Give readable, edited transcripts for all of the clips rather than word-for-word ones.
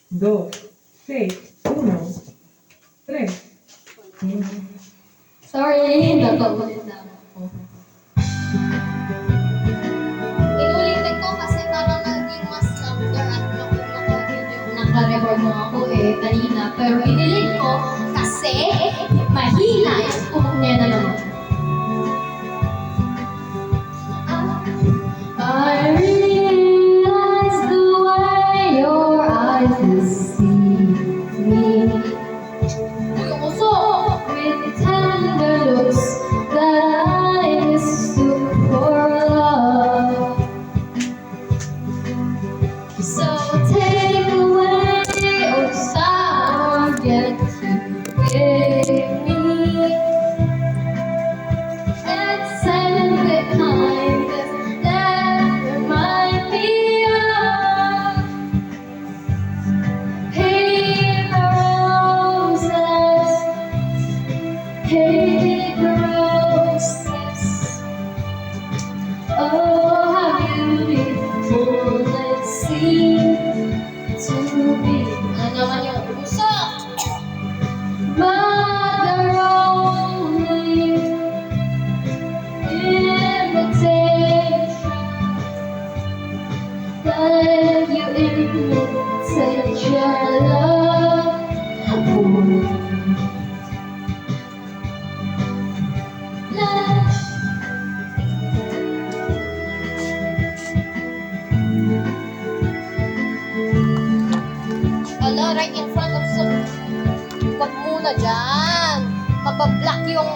2, 6, 1, 3. Sorry, nagpapulit lang ako. Inulitin ko kasi parang naging mas louder at naka-record mo ako kanina. Pero inilit ko kasi mahina yung tunog niya na naman. I realize the way your eyes deceive me. With tender looks that I mistook for love. So take away sour get to give me and send the kindness that remind me of paper roses. Paper roses, oh how beautiful it seems to be. Ano naman yung puso? But the only invitation that you imitate your love for me. Ala, right in front of some... Wag muna dyan. Mabablock yung...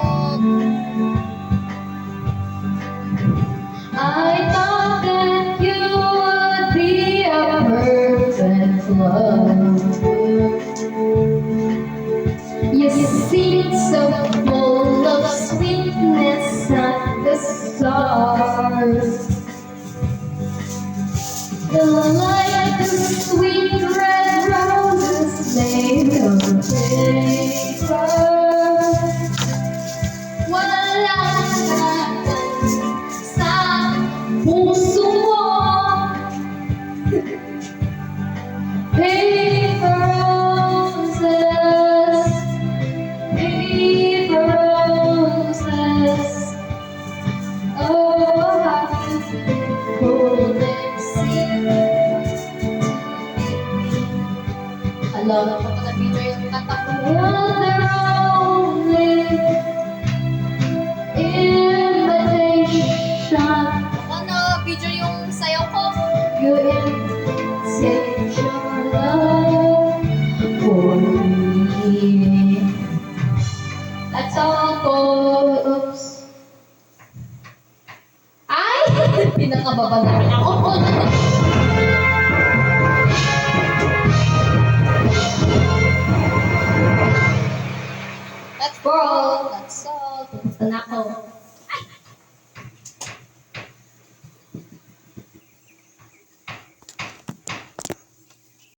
I thought that you would be a perfect love. You seem so full of sweetness and the stars. Like the sweet red roses made of paper. Walang katan sa puso mo. Paper roses, paper roses. Oh, how beautiful they seem. Alam ko na video yung tatak mo. You're the only invitation. Ano, video yung sayaw ko? You imitate your love for me. That's all, folks. Ay! Pinakababa na rin ako. That's all. Tapos na ako.